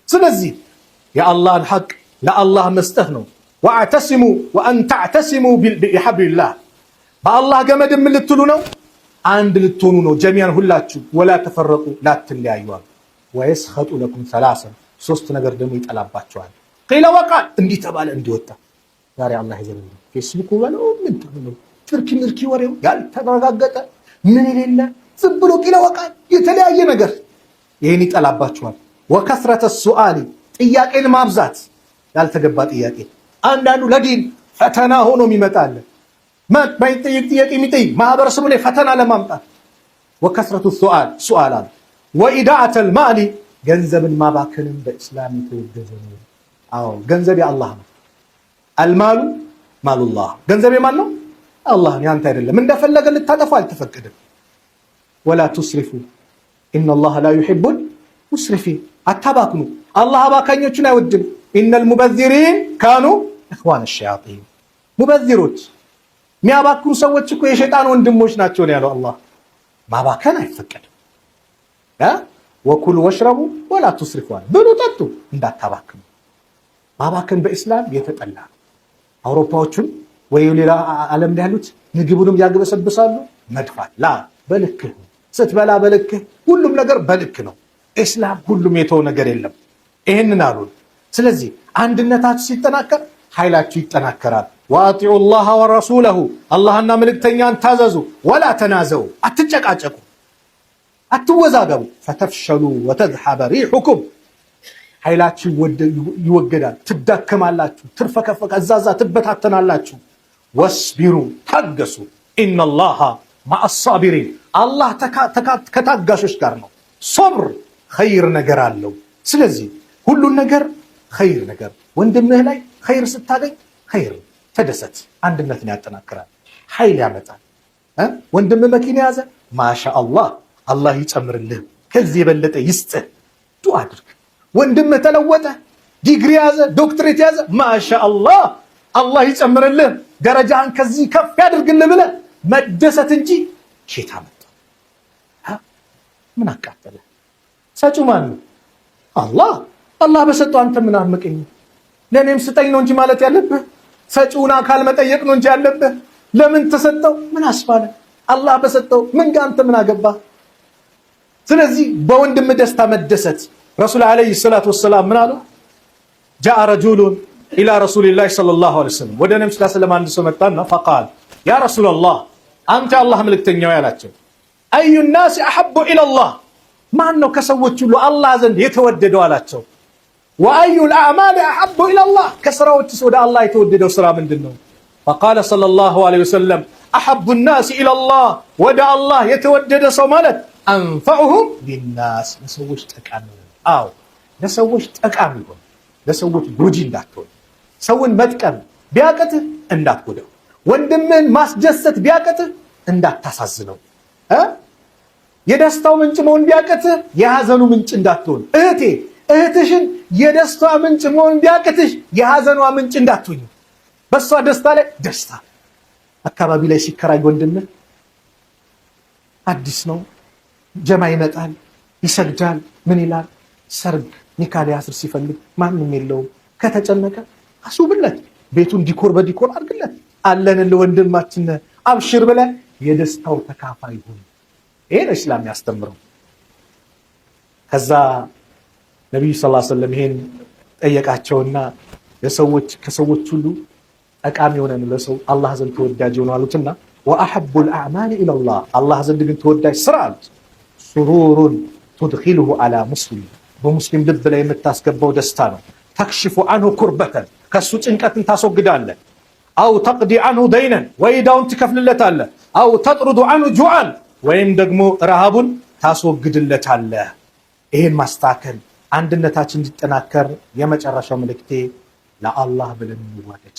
ስለዚህ የአላህን ሐቅ ለአላህ መስጠት ነው። ወአዕተሲሙ ወአን ተዕተሲሙ ቢሐብሊላህ በአላህ ገመድ ምን ልትሉ ነው? አንድ ልትሆኑ ነው። ጀሚያን ሁላችሁ ወላ ተፈረቁ ላትለያዩ። ወየስኸጡ ለኩም ሰላሳ ሶስት ነገር ደግሞ ይጠላባቸዋል። ቂለ ወቃል እንዲህ ተባለ እንዲወጣ ዛሬ አላህ ይዘን ፌስቡክ በለው ምን ተብሎ ትርኪ ምርኪ ወሬው ያልተረጋገጠ ምን የሌለ ዝም ብሎ ቂለ ወቃል የተለያየ ነገር ይሄን ይጠላባቸዋል። ወከስረተ ሱአሊ ጥያቄን ማብዛት ያልተገባ ጥያቄ አንዳንዱ ለዲን ፈተና ሆኖ ይመጣል። ማይጠይቅ ጥያቄ የሚጠይቅ ማህበረሰቡ ላይ ፈተና ለማምጣት ወከስረቱ ሱአል ወኢዳአተል ማሊ ገንዘብን ማባከንን በእስላም የተወገዘ ነው። አዎ ገንዘብ የአላህ ነው። አልማሉ ማሉላህ ገንዘብ የማን ነው? አላህ ነው፣ ያንተ አይደለም። እንደፈለገ ልታጠፋ አልተፈቀደም። ወላ ቱስሪፉ ኢነላህ ላ ዩሂቡል ሙስሪፊን አታባክኑ፣ አላህ አባካኞችን አይወድም። ኢነል ሙበዚሪን ካኑ ኢኽዋነ ሸያጢን ሙበዚሮች የሚያባክኑ ሰዎች እኮ የሸይጣን ወንድሞች ናቸው ያለው አላህ። ማባከን አይፈቀድም። ወኩሉ ወሽረቡ ወላ ቱስሪፉ ብሉ ጠጡ እንዳታባክኑ። ማባከን በእስላም የተጠላ ነው። አውሮፓዎቹን ወይ ሌላ ዓለም ላይ ያሉት ምግቡንም ያግበሰብሳሉ። መድፋት ላ በልክህ ስትበላ በልክህ፣ ሁሉም ነገር በልክ ነው። እስላም ሁሉም የተው ነገር የለም። ይሄንን አሉ። ስለዚህ አንድነታችሁ ሲጠናከር ኃይላችሁ ይጠናከራል። ወአጢዑ ላህ ወረሱለሁ አላህና መልእክተኛን ታዘዙ። ወላ ተናዘው አትጨቃጨቁ፣ አትወዛገቡ። ፈተፍሸሉ ወተዝሐበ ሪሑኩም ኃይላችሁ ይወገዳል፣ ትዳከማላችሁ፣ ትርፈከፈከ እዛዛ ትበታተናላችሁ። ወስቢሩ ታገሱ፣ ኢነላሃ ማአሳቢሪን አላህ ከታጋሾች ጋር ነው። ሶብር ኸይር ነገር አለው። ስለዚህ ሁሉን ነገር ኸይር ነገር ወንድምህ ላይ ኸይር ስታገኝ ኸይር ተደሰት። አንድነትን ያጠናክራል፣ ኃይል ያመጣል። ወንድምህ መኪና ያዘ ማሻአላህ አላህ ይጨምርልህ፣ ከዚህ የበለጠ ይስጥህ፣ ዱዓ አድርግ። ወንድምህ ተለወጠ፣ ዲግሪ ያዘ፣ ዶክትሬት ያዘ ማሻአላህ አላህ ይጨምርልህ፣ ደረጃህን ከዚህ ከፍ ያድርግልህ ብለህ መደሰት እንጂ ሼታ መጣ ምን አቃጠለ? ሰጪው ማን ነው? አላህ። አላህ በሰጠው አንተ ምን አመቀኝ? ለኔም ስጠኝ ነው እንጂ ማለት ያለብህ ሰጪውን አካል መጠየቅ ነው እንጂ ያለብህ ለምን ተሰጠው ምን አስባለ? አላህ በሰጠው ምን ጋር አንተ ምን አገባ? ስለዚህ በወንድም ደስታ መደሰት። ረሱል አለይሂ ሰላቱ ወሰላም ምን አሉ? ጃአ ረጁሉን ኢላ ረሱሊላህ ሰለላሁ ዐለይሂ ወሰለም ወደ ነብዩ ሰለላሁ ዐለይሂ ወሰለም አንድ ሰው መጣና ፈቃል ያ ረሱላህ አንተ አላህ መልእክተኛው ያላቸው አዩ الناس احب الى الله ማን ነው ከሰዎች ሁሉ አላህ ዘንድ የተወደደው አላቸው። ወአዩ الأعمال احب الى الله ከስራዎችስ ወደ አላህ የተወደደው ስራ ምንድነው? فقال صلى الله عليه وسلم احب الناس الى الله ወደ አላህ የተወደደ ሰው ማለት አንፈዑሁም للناس ለሰዎች ጠቃሚ ነው። አዎ ለሰዎች ጠቃሚ ነው። ለሰዎች ጎጂ እንዳትሆን፣ ሰውን መጥቀም ቢያቀትህ እንዳትጎዳው፣ ወንድምን ማስደሰት ቢያቀትህ እንዳታሳዝነው፣ የደስታው ምንጭ መሆን ቢያቀትህ የሐዘኑ ምንጭ እንዳትሆን፣ እህትሽን የደስታ ምንጭ መሆን ቢያቀትሽ የሐዘኗ ምንጭ እንዳትሆኝ። በሷ ደስታ ላይ ደስታ። አካባቢ ላይ ሲከራይ ወንድምህ አዲስ ነው፣ ጀማ ይመጣል፣ ይሰግዳል፣ ምን ይላል፣ ሰርግ ኒካ ሊያስር ሲፈልግ ማንም የለውም፣ ከተጨነቀ አሱብለት፣ ቤቱን ዲኮር በዲኮር አድርግለት፣ አለን ለወንድማችን አብሽር ብለህ የደስታው ተካፋይ ሁን። ይሄ ነው እስላም ያስተምረው። ከዛ ነብዩ ሰለላሁ ዐለይሂ ወሰለም ይሄን ጠየቃቸውና ከሰዎች ሁሉ ጠቃሚ ሆነን ለሰው አላህ ዘንድ ተወዳጅ ሆነ አሉትና ወአሐቡል አዕማል ኢለላህ አላህ ዘንድ ግን ተወዳጅ ስራ አሉት ሱሩሩን ትድኺሉሁ ዐላ ሙስሊም በሙስሊም ልብ ላይ የምታስገባው ደስታ ነው። ተክሽፉ አንሁ ኩርበተን ከሱ ጭንቀትን ታስወግዳለህ። አው ተቅዲ አንሁ ደይነን ወይዳውን ትከፍልለታለህ። አው ተጥሩዱ አንሁ ጁዓን ወይም ደግሞ ረሃቡን ታስወግድለታለህ። ይሄን ማስተካከል አንድነታችን እንዲጠናከር የመጨረሻው መልእክቴ ለአላህ ብለን እንዋደድ።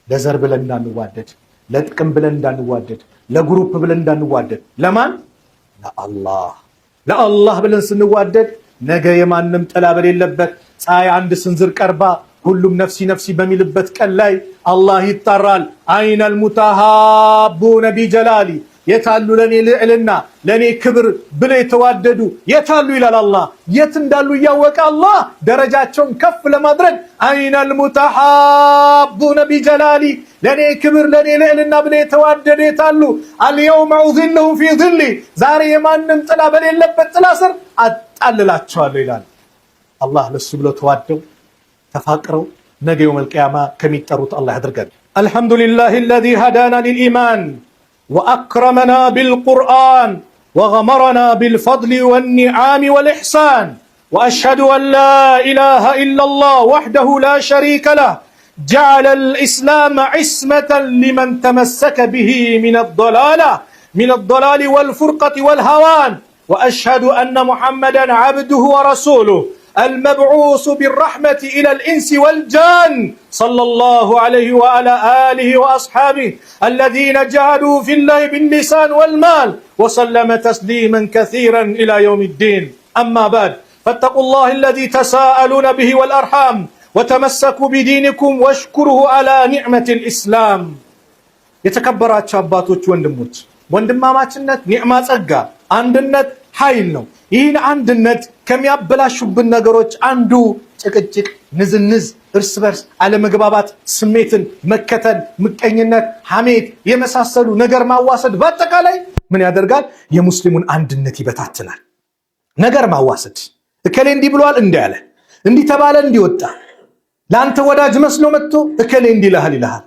ለዘር ብለን እንዳንዋደድ፣ ለጥቅም ብለን እንዳንዋደድ፣ ለግሩፕ ብለን እንዳንዋደድ። ለማን? ለአላህ ብለን ስንዋደድ ነገ የማንም ጥላ በሌለበት ፀሐይ አንድ ስንዝር ቀርባ ሁሉም ነፍሲ ነፍሲ በሚልበት ቀን ላይ አላህ ይጣራል። አይነል ሙተሃቡነ ቢጀላሊ የታሉ ለኔ ልዕልና ለኔ ክብር ብለው የተዋደዱ የታሉ ይላል አላህ። የት እንዳሉ እያወቀ አላህ ደረጃቸውን ከፍ ለማድረግ አይነል ሙተሐቡነ ቢጀላሊ ለኔ ክብር ለኔ ልዕልና ብለው የተዋደዱ የታሉ? አልየውመ ኡዚልሁም ፊ ዚሊ ዛሬ የማንም ጥላ በሌለበት ጥላ ስር አጣልላቸዋለሁ ይላል አላህ። ለሱ ብለው ተዋደው ተፋቅረው ነገ የውመል ቂያማ ከሚጠሩት አላህ ያድርገን። አልሐምዱሊላሂ አለዚ ሀዳና ሊልኢማን وأكرمنا بالقرآن وغمرنا بالفضل والنعام والإحسان وأشهد أن لا إله إلا الله وحده لا شريك له جعل الإسلام عصمة لمن تمسك به من الضلال والفرقة والهوان وأشهد أن محمدا عبده ورسوله المبعوث بالرحمة إلى الإنس والجان صلى الله عليه وعلى آله وأصحابه الذين جاهدوا في الله باللسان والمال وسلم تسليما كثيرا إلى يوم الدين. أما بعد فاتقوا الله الذي تساءلون به والأرحام وتمسكوا بدينكم واشكره على نعمة الإسلام. يتكبرات شاباتوች ወንድሞች ወንድማማችነት ኒዕማ ጸጋ አንድነት ኃይል ነው። ይህን አንድነት ከሚያበላሹብን ነገሮች አንዱ ጭቅጭቅ፣ ንዝንዝ፣ እርስ በርስ አለመግባባት፣ ስሜትን መከተል፣ ምቀኝነት፣ ሐሜት የመሳሰሉ ነገር ማዋሰድ በአጠቃላይ ምን ያደርጋል? የሙስሊሙን አንድነት ይበታትናል። ነገር ማዋሰድ እከሌ እንዲህ ብሏል እንዲያለ እንዲህ ተባለ እንዲወጣ ለአንተ ወዳጅ መስሎ መጥቶ እከሌ እንዲህ ይልሃል።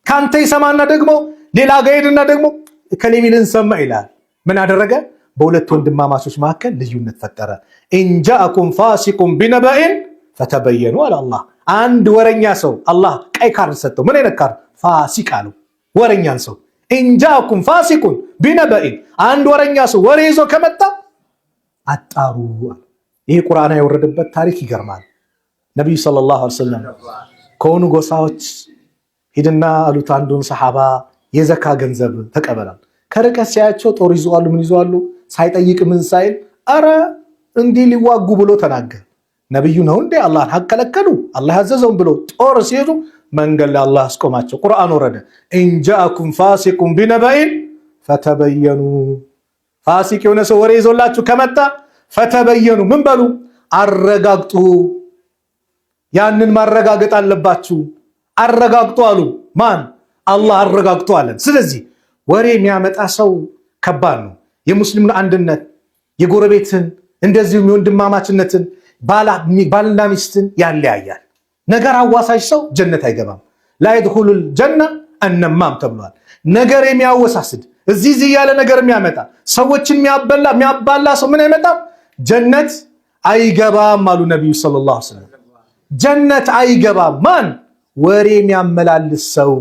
ካንተ ይሰማና ደግሞ ሌላ ጋር ሄድና ደግሞ እከሌ ሚልን ሰማ ይላል። ምን አደረገ? በሁለት ወንድማማቾች መካከል ልዩነት ፈጠረ። ኢንጃአኩም ፋሲቁን ቢነበኢን ፈተበየኑ አለ አላህ። አንድ ወረኛ ሰው አላህ ቀይ ካርድ ሰጠው። ምን አይነት ካርድ? ፋሲቅ አለው። ወረኛን ሰው ኢንጃአኩም ፋሲቁን ቢነበኢን አንድ ወረኛ ሰው ወሬ ይዞ ከመጣ አጣሩ። ይሄ ቁርአን የወረደበት ታሪክ ይገርማል። ነብዩ ሰለላሁ ዐለይሂ ወሰለም ከሆኑ ጎሳዎች ሂድና አሉት አንዱን ሰሃባ የዘካ ገንዘብ ተቀበላል። ከርቀት ሲያያቸው ጦር ይዘዋሉ፣ ምን ይዘዋሉ፣ ሳይጠይቅ ምን ሳይል አረ እንዲህ ሊዋጉ ብሎ ተናገረ። ነብዩ ነው እንዴ አላህን ሐቅ ከለከሉ? አላህ ያዘዘውን ብሎ ጦር ሲይዙ መንገድ ላይ አላህ አስቆማቸው። ቁርአን ወረደ። ኢንጃአኩም ፋሲቁን ቢነበኢን ፈተበየኑ። ፋሲቅ የሆነ ሰው ወሬ ይዞላችሁ ከመጣ ፈተበየኑ ምን በሉ? አረጋግጡ። ያንን ማረጋገጥ አለባችሁ። አረጋግጡ አሉ። ማን? አላህ አረጋግጡ አለን። ስለዚህ ወሬ የሚያመጣ ሰው ከባድ ነው። የሙስሊሙን አንድነት፣ የጎረቤትን እንደዚሁም የወንድማማችነትን ባልና ሚስትን ያለያያል። ነገር አዋሳጅ ሰው ጀነት አይገባም። ላ የድኹሉል ጀነ አነማም ተብሏል። ነገር የሚያወሳስድ እዚህ ያለ ነገር የሚያመጣ ሰዎችን የሚያባላ ሰው ምን አይመጣም? ጀነት አይገባም አሉ ነብዩ ሰለላሁ ዐለይሂ ወሰለም። ጀነት አይገባም። ማን? ወሬ የሚያመላልስ ሰው።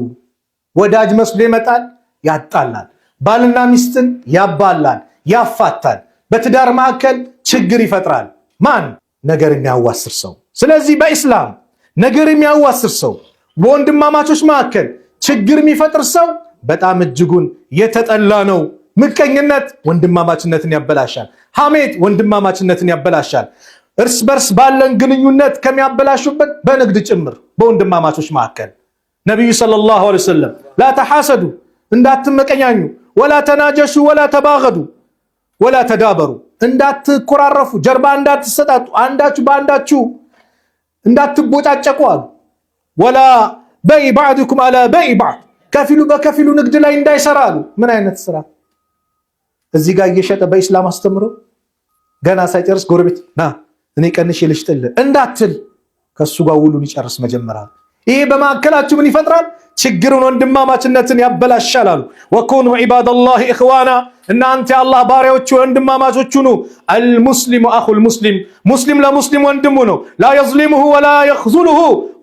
ወዳጅ መስሎ ይመጣል፣ ያጣላል። ባልና ሚስትን ያባላል፣ ያፋታል። በትዳር መካከል ችግር ይፈጥራል። ማን? ነገር የሚያዋስር ሰው። ስለዚህ በኢስላም ነገር የሚያዋስር ሰው፣ በወንድማማቾች መካከል ችግር የሚፈጥር ሰው በጣም እጅጉን የተጠላ ነው። ምቀኝነት ወንድማማችነትን ያበላሻል። ሐሜት ወንድማማችነትን ያበላሻል። እርስ በርስ ባለን ግንኙነት ከሚያበላሹበት በንግድ ጭምር በወንድማማቾች መካከል ነብዩ ሰለላሁ ዐለይሂ ወሰለም ላ ተሐሰዱ እንዳትመቀኛኙ፣ ወላ ተናጀሹ፣ ወላ ተባገዱ፣ ወላ ተዳበሩ እንዳትኮራረፉ፣ ጀርባ እንዳትሰጣጡ፣ አንዳችሁ በአንዳችሁ እንዳትቦጫጨቁ አሉ። ወላ በይ ባዕድኩም አላ በይ ባዕድ ከፊሉ በከፊሉ ንግድ ላይ እንዳይሰራ አሉ። ምን አይነት ስራ? እዚህ ጋር እየሸጠ በኢስላም አስተምሮ ገና ሳይጨርስ ጎረቤት ና እኔ ቀንሽ ልሽጥልህ እንዳትል ከሱ ጋር ውሉን ይጨርስ መጀመሪያ። ይሄ በማዕከላችሁ ምን ይፈጥራል? ችግርን፣ ወንድማማችነትን ያበላሻል አሉ። ወኩኑ ዒባደላሂ ኢኽዋና እናንተ የአላህ ባሪያዎች ወንድማማቾች ሁኑ። አልሙስሊሙ አኹል ሙስሊም ሙስሊም ለሙስሊም ወንድሙ ነው። ላ የዝሊሙሁ ወላ የኽዙሉሁ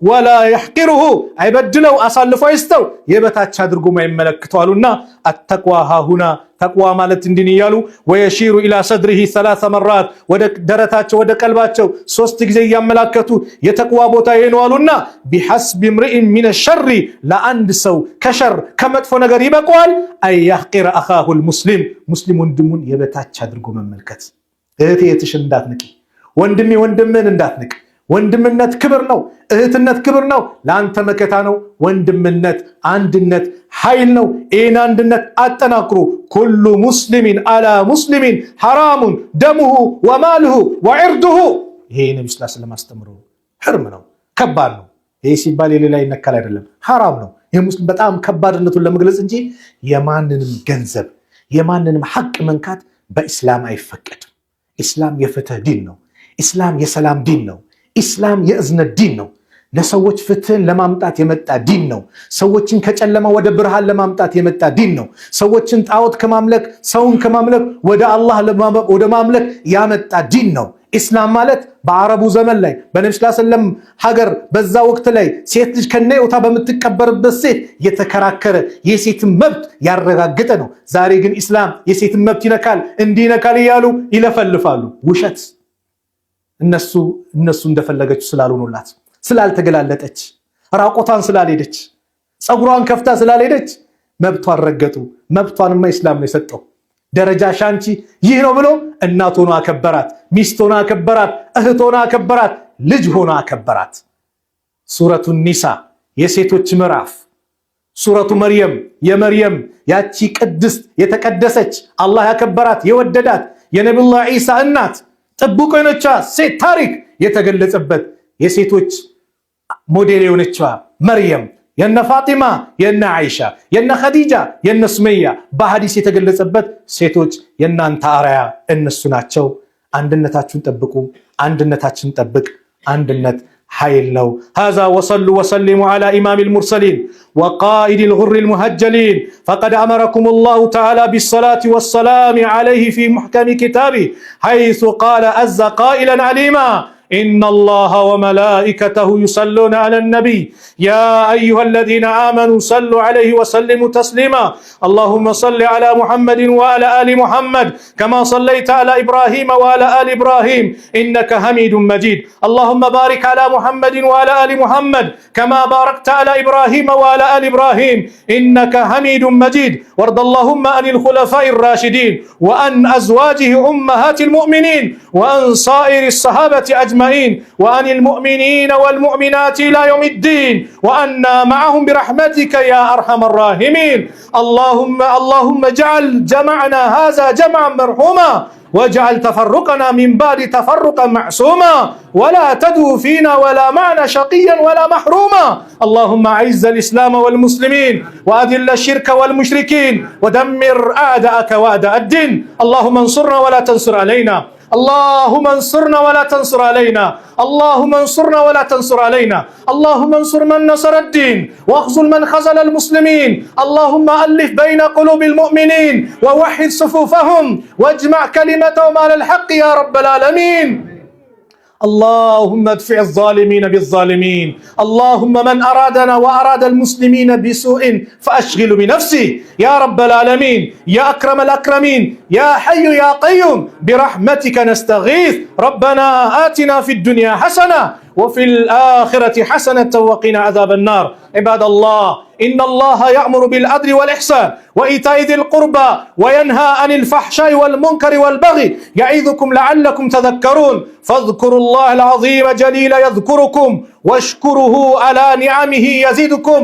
ወላ የሕቂሩሁ አይበድለው፣ አሳልፎ አይስተው፣ የበታች አድርጎ አይመለክተው አሉና አተቅዋ ሃሁና ተቅዋ ማለት እንዲህ እያሉ ወየሺሩ ኢላ ሰድሪሂ ሰላሰ መራት ወደ ደረታቸው ወደ ቀልባቸው 3 ጊዜ እያመላከቱ የተቅዋ ቦታ ይሄ ነው አሉና ቢሐስቢ ምርኢን ሚነ ሸሪ ለአንድ ሰው ከሸር ከመጥፎ ነገር ይበቃዋል አያሕቂረ አኻሁል ሙስሊም ሙስሊም ወንድሙን የበታች አድርጎ መመልከት። እህቴ እህትሽን እንዳትንቂ፣ ወንድሜ ወንድምን እንዳትንቅ፣ ወንድምነት ክብር ነው። እህትነት ክብር ነው። ለአንተ መከታ ነው። ወንድምነት አንድነት ኃይል ነው። ይህን አንድነት አጠናክሩ። ኩሉ ሙስሊሚን አላ ሙስሊሚን ሐራሙን ደሙሁ ወማልሁ ወዕርዱሁ። ይሄ ነቢ ስ ስለም አስተምሮ ሕርም ነው፣ ከባድ ነው። ይሄ ሲባል የሌላ ይነካል አይደለም፣ ሐራም ነው። ይህ ሙስሊም በጣም ከባድነቱን ለመግለጽ እንጂ የማንንም ገንዘብ የማንንም ሐቅ መንካት በኢስላም አይፈቀድም። ኢስላም የፍትህ ዲን ነው። ኢስላም የሰላም ዲን ነው። ኢስላም የእዝነት ዲን ነው። ለሰዎች ፍትህን ለማምጣት የመጣ ዲን ነው። ሰዎችን ከጨለማ ወደ ብርሃን ለማምጣት የመጣ ዲን ነው። ሰዎችን ጣዖት ከማምለክ ሰውን ከማምለክ ወደ አላህ ወደ ማምለክ ያመጣ ዲን ነው። ኢስላም ማለት በአረቡ ዘመን ላይ በነብዩ ሰለላሁ ዐለይሂ ወሰለም ሀገር በዛ ወቅት ላይ ሴት ልጅ ከነይውታ በምትቀበርበት ሴት የተከራከረ የሴትን መብት ያረጋገጠ ነው። ዛሬ ግን ኢስላም የሴትን መብት ይነካል እንዲነካል እያሉ ይለፈልፋሉ። ውሸት። እነሱ እንደፈለገችው ስላልሆኑላት፣ ስላልተገላለጠች፣ ራቆቷን ስላልሄደች፣ ፀጉሯን ከፍታ ስላልሄደች መብቷን ረገጡ። መብቷንማ ኢስላም ነው የሰጠው። ደረጃ ሻንቺ ይህ ነው ብሎ እናት ሆኖ አከበራት፣ ሚስት ሆኖ አከበራት፣ እህት ሆኖ አከበራት፣ ልጅ ሆኖ አከበራት። ሱረቱ ኒሳ የሴቶች ምዕራፍ፣ ሱረቱ መርየም የመርየም ያቺ ቅድስት የተቀደሰች አላህ ያከበራት የወደዳት የነቢዩላህ ዒሳ እናት ጥቡቅ የሆነቿ ሴት ታሪክ የተገለጸበት የሴቶች ሞዴል የሆነችዋ መርየም የነ ፋጢማ የነ አይሻ የነ ኸዲጃ የነ ሱመያ በሐዲስ የተገለጸበት ሴቶች የናንተ አርአያ እነሱ ናቸው። አንድነታችሁን ጠብቁ፣ አንድነታችንን ጠብቅ። አንድነት ኃይል ነው። هذا وصلوا وسلموا على إمام المرسلين وقائد الغر المهجلين فقد أمركم الله تعالى بالصلاة والسلام عليه في محكم كتابه حيث قال عز قائلا عليما إن الله وملائكته يصلون على النبي يا أيها الذين آمنوا صلوا عليه وسلموا تسليما اللهم صل على محمد وعلى آل محمد كما صليت على إبراهيم وعلى آل إبراهيم إنك حميد مجيد اللهم بارك على محمد وعلى آل محمد كما باركت على إبراهيم وعلى آل إبراهيم إنك حميد مجيد وارض اللهم عن الخلفاء الراشدين وعن أزواجه أمهات المؤمنين وعن صائر الصحابة أجمعين وعن المؤمنين والمؤمنات إلى يوم الدين وأنا معهم برحمتك يا أرحم الراحمين اللهم اجعل جمعنا هذا جمعا مرحوما واجعل تفرقنا من بعد تفرقا معصوما ولا تدعو فينا ولا معنا شقيا ولا محروما اللهم أعز الإسلام والمسلمين وأذل الشرك والمشركين ودمر أعداءك وأعداء الدين اللهم انصرنا ولا تنصر علينا اللهم انصرنا ولا تنصر علينا اللهم انصرنا ولا تنصر علينا اللهم انصر من نصر الدين واخذل من خذل المسلمين اللهم ألف بين قلوب المؤمنين ووحد صفوفهم واجمع كلمتهم على الحق يا رب العالمين اللهم ادفع الظالمين بالظالمين اللهم من أرادنا وأراد المسلمين بسوء فأشغل بنفسه يا رب العالمين يا أكرم الأكرمين يا حي يا قيوم برحمتك نستغيث ربنا آتنا في الدنيا حسنة وفي الآخرة حسنة وقنا عذاب النار عباد الله إن الله يأمر بالعدل والإحسان وإيتاء ذي القربى وينهى عن الفحشاء والمنكر والبغي يعظكم لعلكم تذكرون فاذكروا الله العظيم جليل يذكركم واشكره على نعمه يزدكم